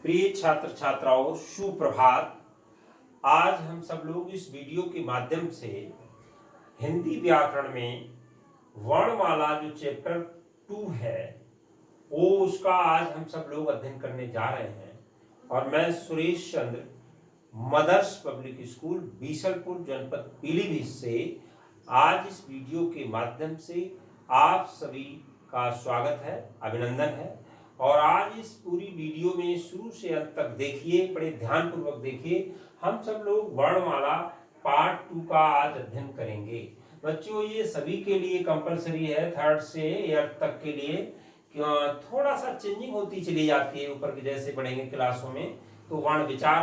प्रिय छात्र छात्राओं, सुप्रभात। आज हम सब लोग इस वीडियो के माध्यम से हिंदी व्याकरण में वर्णमाला जो चैप्टर 2 है वो उसका आज हम सब लोग अध्ययन करने जा रहे हैं। और मैं Suresh Chandra, mother's public school Bisalpur, जनपद पीलीभीत से आज इस वीडियो के माध्यम से आप सभी का स्वागत है, अभिनंदन है। और आज इस पूरी वीडियो में शुरू से अंत तक देखिए, बड़े ध्यानपूर्वक देखिए। हम सब लोग वर्णमाला पार्ट 2 का आज अध्ययन करेंगे। बच्चों, ये सभी के लिए कंपलसरी है, 3rd से 8th तक के लिए। थोड़ा सा चेंजिंग होती चली जाती है, ऊपर के जैसे बढ़ेंगे क्लासों में तो वर्ण विचार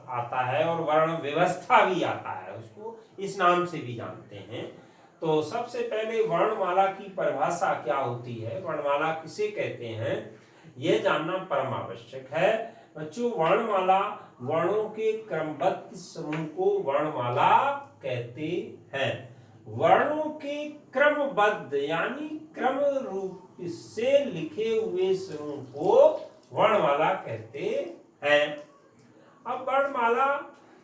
आता है और वर्ण व्यवस्था भी आता है, उसको इस नाम से भी जानते हैं। तो सबसे पहले वर्णमाला की परिभाषा क्या होती है, वर्णमाला किसे कहते हैं, यह जानना परम आवश्यक है। बच्चों, वर्णमाला वर्णों के क्रमबद्ध समूह को वर्णमाला कहते हैं। वर्णों के क्रमबद्ध यानी क्रम रूप से लिखे हुए समूह को वर्णमाला कहते हैं। अब वर्णमाला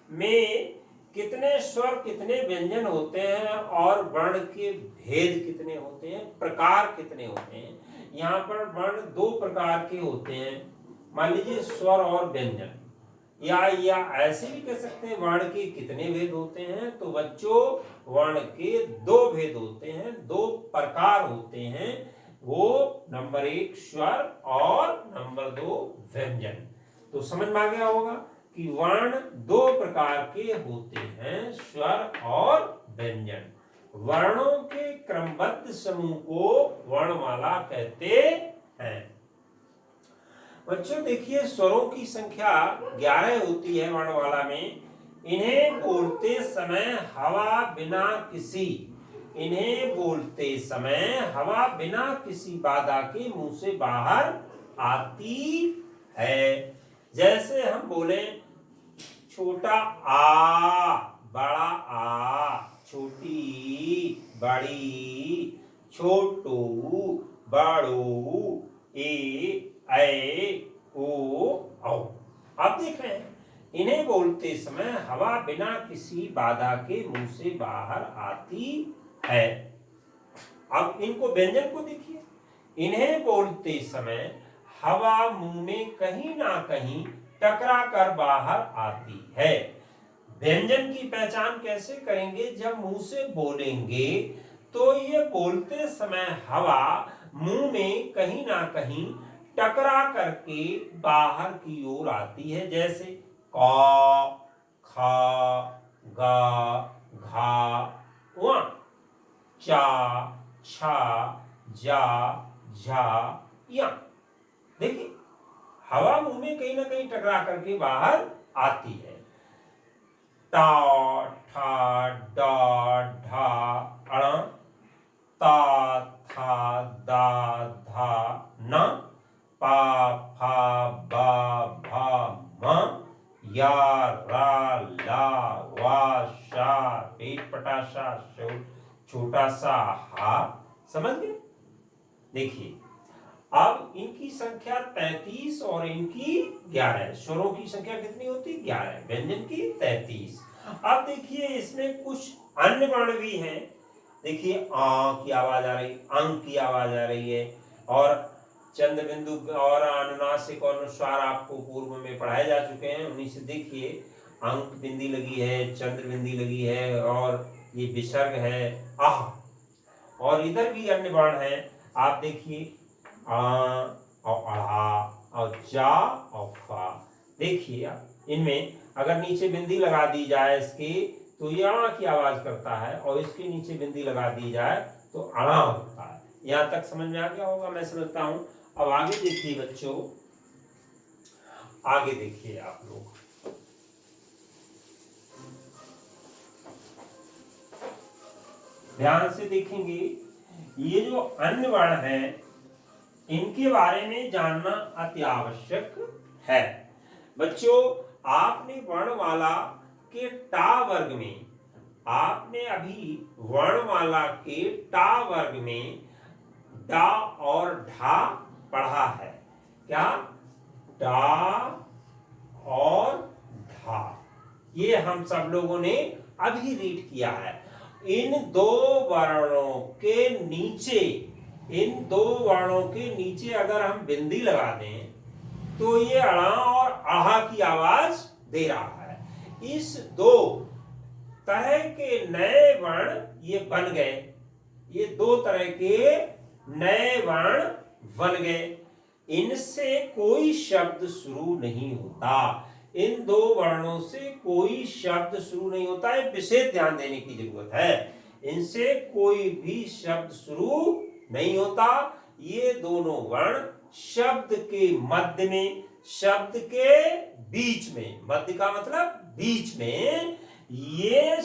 में कितने स्वर, कितने व्यंजन होते हैं और वर्ण के भेद कितने होते हैं, प्रकार कितने होते हैं। यहाँ पर वर्ण 2 प्रकार के होते हैं, मान लीजिए स्वर और व्यंजन, या ऐसे भी कह सकते हैं वर्ण के कितने भेद होते हैं। तो बच्चों, वर्ण के 2 भेद होते हैं, 2 प्रकार होते हैं। वो नंबर 1 स्वर और नंबर 2 व्यंजन। तो समझ में आ गया होगा कि वर्ण 2 प्रकार के होते हैं, स्वर और व्यंजन। वर्णों के क्रमबद्ध समूह को वर्णमाला कहते हैं। बच्चों देखिए, स्वरों की संख्या 11 होती है वर्णमाला में। इन्हें बोलते समय हवा बिना किसी बाधा के मुंह से बाहर आती है। जैसे हम बोले छोटा आ, बड़ा आ, छोटी, बड़ी, छोटू, बड़ू, ऐ, ओ, औ। आप देख रहे हैं, इन्हें बोलते समय हवा बिना किसी बाधा के मुंह से बाहर आती है। अब इनको व्यंजन को देखिए, इन्हें बोलते समय हवा मुंह में कहीं ना कहीं टकरा कर बाहर आती है। व्यंजन की पहचान कैसे करेंगे, जब मुंह से बोलेंगे तो ये बोलते समय हवा मुंह में कहीं ना कहीं टकरा करके बाहर की ओर आती है। जैसे क, ख, ग, घ, व, चा, छा, जा, झा, या। देखिए, हवा मुंह में कहीं ना कहीं टकरा करके बाहर आती है। टा, ठा, डा, ढा, अण, ता, था, दा, धा, न, पा, फा, बा, भा, म, या, रा, ला, वा, शा, पेट पटाशा, छोटा सा हा। समझ गए? देखिए, अब इनकी संख्या 33 और इनकी 11। स्वरों की संख्या कितनी होती है? 11, व्यंजन की 33। अब देखिए, इसमें कुछ अन्य वर्ण भी हैं। देखिए, आ की आवाज आ रही, अंग की आवाज आ रही है, और चंद्र बिंदु और अनुनासिक और अनुस्वार आपको पूर्व में पढ़ाए जा चुके हैं। उन्हीं से देखिए, अंक बिंदी लगी है, चंद्र बिंदी लगी है, और ये विसर्ग है आह। और इधर भी अन्य वर्ण है, आप देखिए आ और अढ़ा और जा और फा। देखिए, इनमें अगर नीचे बिंदी लगा दी जाए इसके, तो ये अणा की आवाज करता है, और इसके नीचे बिंदी लगा दी जाए तो अणा होता है। यहां तक समझ में आ गया होगा, मैं समझता हूं। अब आगे देखिए बच्चों, आगे देखिए आप लोग, ध्यान से देखेंगे। ये जो अन्य वर्ण है, इनके बारे में जानना अति आवश्यक है। बच्चों, आपने वर्णमाला के टा वर्ग में, आपने अभी वर्णमाला के टा वर्ग में डा और ढा पढ़ा है। क्या? डा और धा, ये हम सब लोगों ने अभी रीड किया है। इन दो वर्णों के नीचे, इन दो वर्णों के नीचे अगर हम बिंदी लगा दें तो ये अड़ा और आहा की आवाज दे रहा है। इस दो तरह के नए वर्ण ये बन गए, ये दो तरह के नए वर्ण बन गए। इनसे कोई शब्द शुरू नहीं होता, इन दो वर्णों से कोई शब्द शुरू नहीं होता है, विशेष ध्यान देने की जरूरत है। इनसे कोई भी शब्द शुरू नहीं होता। ये दोनों वर्ण शब्द के मध्य में, शब्द के बीच में, मध्य का मतलब बीच में, ये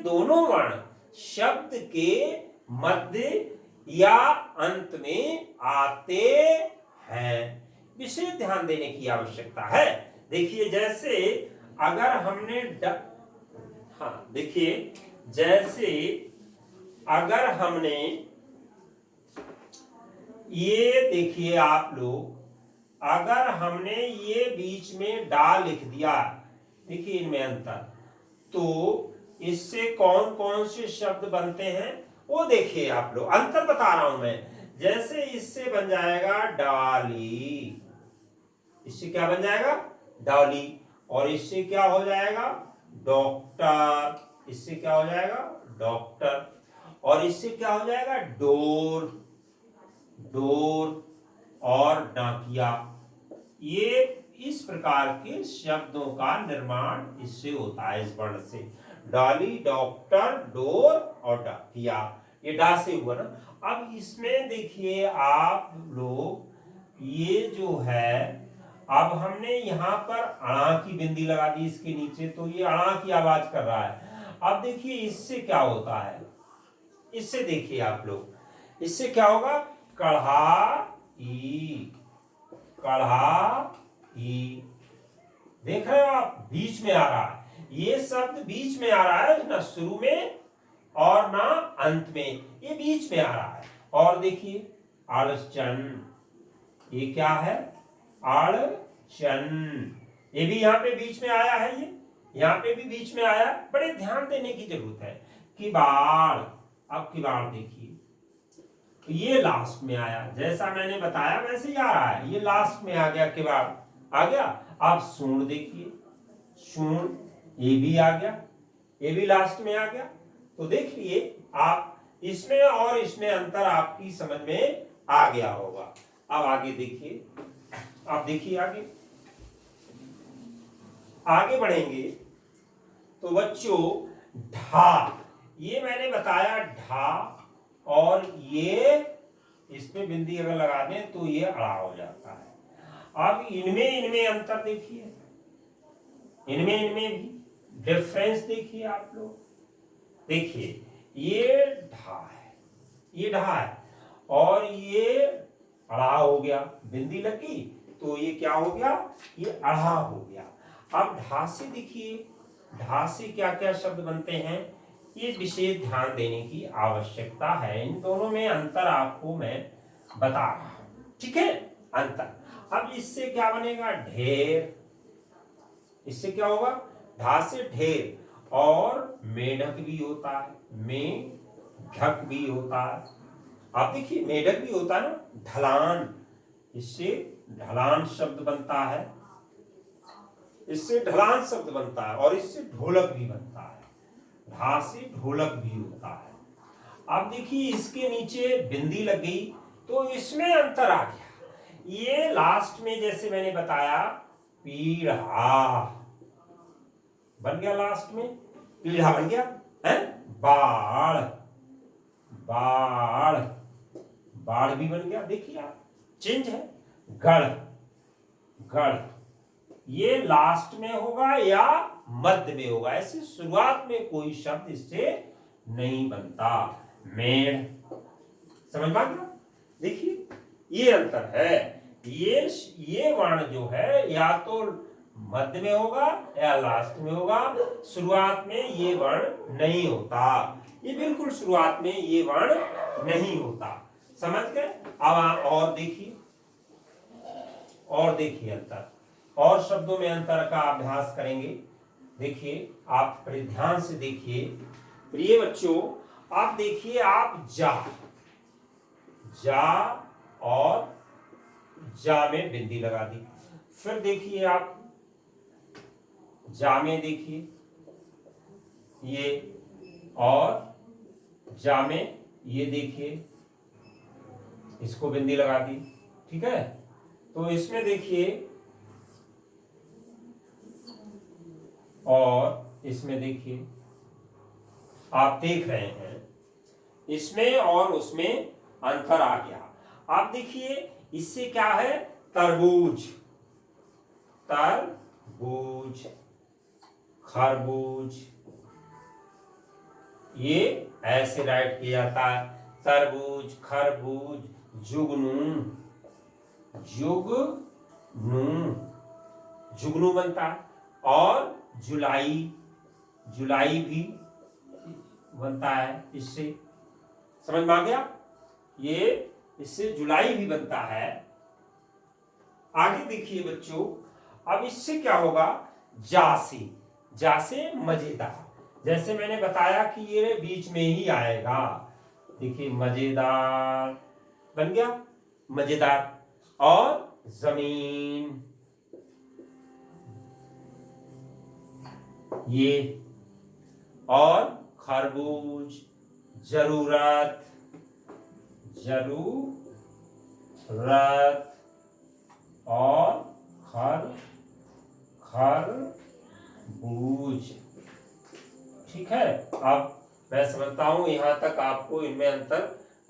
दोनों वर्ण शब्द के मध्य या अंत में आते हैं। विशेष ध्यान देने की आवश्यकता है। देखिए जैसे अगर हमने देखिए जैसे अगर हमने ये, देखिए आप लोग, अगर हमने ये बीच में डा लिख दिया, देखिए इनमें अंतर, तो इससे कौन कौन से शब्द बनते हैं वो देखिए आप लोग, अंतर बता रहा हूं मैं। जैसे इससे बन जाएगा डाली, इससे क्या बन जाएगा डॉली, और इससे क्या हो जाएगा डॉक्टर, इससे क्या हो जाएगा डॉक्टर, और इससे क्या हो जाएगा डोर, डोर और डाकिया। ये इस प्रकार के शब्दों का निर्माण इससे होता है, इस वर्ण से। डॉली, डॉक्टर, डोर और डाकिया, ये डा से हुआ ना। अब इसमें देखिए आप लोग, ये जो है, अब हमने यहां पर अणा की बिंदी लगा दी इसके नीचे, तो ये अणा की आवाज कर रहा है। अब देखिए इससे क्या होता है, इससे देखिए आप लोग, इससे क्या होगा कढ़ाई, कढ़ाई। देख रहे हो आप, बीच में आ रहा है, ये शब्द बीच में आ रहा है, ना शुरू में और ना अंत में, ये बीच में आ रहा है। और देखिए अड़चन, ये क्या है अड़चन, ये भी यहाँ पे बीच में आया है, ये यहाँ पे भी बीच में आया। बड़े ध्यान देने की जरूरत है। किवाड़, अब किवाड़ देखिए, ये लास्ट में आया, जैसा मैंने बताया वैसे ही आ रहा है, ये लास्ट में आ गया, किवाड़ आ गया। अब सूंड देखिए, सूंड, ये भी आ गया, ये भी लास्ट में आ गया। तो देखिए आप, इसमें और इसमें अंतर आपकी समझ में आ गया होगा। अब आगे देखिए, आप देखिए आगे, आगे बढ़ेंगे तो बच्चों ढा, ये मैंने बताया ढा, और ये इस पे बिंदी अगर लगा दें तो ये अड़ा हो जाता है। अब इनमें अंतर देखिए, इनमें भी डिफरेंस देखिए आप लोग। देखिए ये ढा है, ये ढा है, और ये अड़ा हो गया, बिंदी लगी तो ये क्या हो गया, ये अड़ा हो गया। अब ढा से देखिए, ढा से क्या क्या शब्द बनते हैं, ये विशेष ध्यान देने की आवश्यकता है। इन दोनों में अंतर आपको मैं बता रहा हूं, ठीक है, अंतर। अब इससे क्या बनेगा ढेर, इससे क्या होगा ढा से ढेर, और मेढक भी होता है, मेढक भी होता है। आप देखिए मेढक भी होता है ना, ढलान, इससे ढलान शब्द बनता है, इससे ढलान शब्द बनता है, और इससे ढोलक भी बनता है, ढा से ढोलक भी होता है। अब देखिए इसके नीचे बिंदी लग गई तो इसमें अंतर आ गया। ये लास्ट में जैसे मैंने बताया पीढ़ा बन गया, लास्ट में पीढ़ा बन गया है। बाढ़, बाढ़, बाढ़ भी बन गया, देखिए आप, चेंज है। गढ़, गढ़, ये लास्ट में होगा या मध्य में होगा, ऐसे शुरुआत में कोई शब्द इससे नहीं बनता। मेढ़, समझ में आ गया। देखिए ये अंतर है, ये वर्ण जो है या तो मध्य में होगा या लास्ट में होगा, शुरुआत में ये वर्ण नहीं होता, ये बिल्कुल शुरुआत में ये वर्ण नहीं होता, समझ गए। अब और देखिए, और देखिए अंतर, और शब्दों में अंतर का अभ्यास करेंगे। देखिए आप बड़े ध्यान से देखिए प्रिय बच्चों, आप देखिए, आप जा, जा और जा में बिंदी लगा दी। फिर देखिए आप जा में देखिए ये, और जा में ये देखिए, इसको बिंदी लगा दी। ठीक है, तो इसमें देखिए, और इसमें देखिए, आप देख रहे हैं इसमें और उसमें अंतर आ गया। आप देखिए इससे क्या है, तरबूज, तरबूज, खरबूज, ये ऐसे राइट किया जाता है, तरबूज, खरबूज, जुगनू, जुगनू, जुगनू बनता है, और जुलाई, जुलाई भी बनता है इससे, समझ में आ गया, ये इससे जुलाई भी बनता है। आगे देखिए बच्चों, अब इससे क्या होगा, जासे, जासे मजेदार, जैसे मैंने बताया कि ये बीच में ही आएगा। देखिए मजेदार बन गया, मजेदार, और जमीन, ये, और खरबूज, जरूरत, जरूरत, और खरबूज। ठीक है, अब मैं समझता हूं यहां तक आपको इनमें अंतर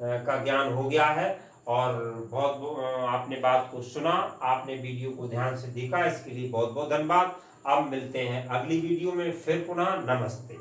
का ज्ञान हो गया है, और बहुत आपने बात को सुना, आपने वीडियो को ध्यान से देखा, इसके लिए बहुत बहुत धन्यवाद। अब मिलते हैं अगली वीडियो में, फिर पुनः नमस्ते।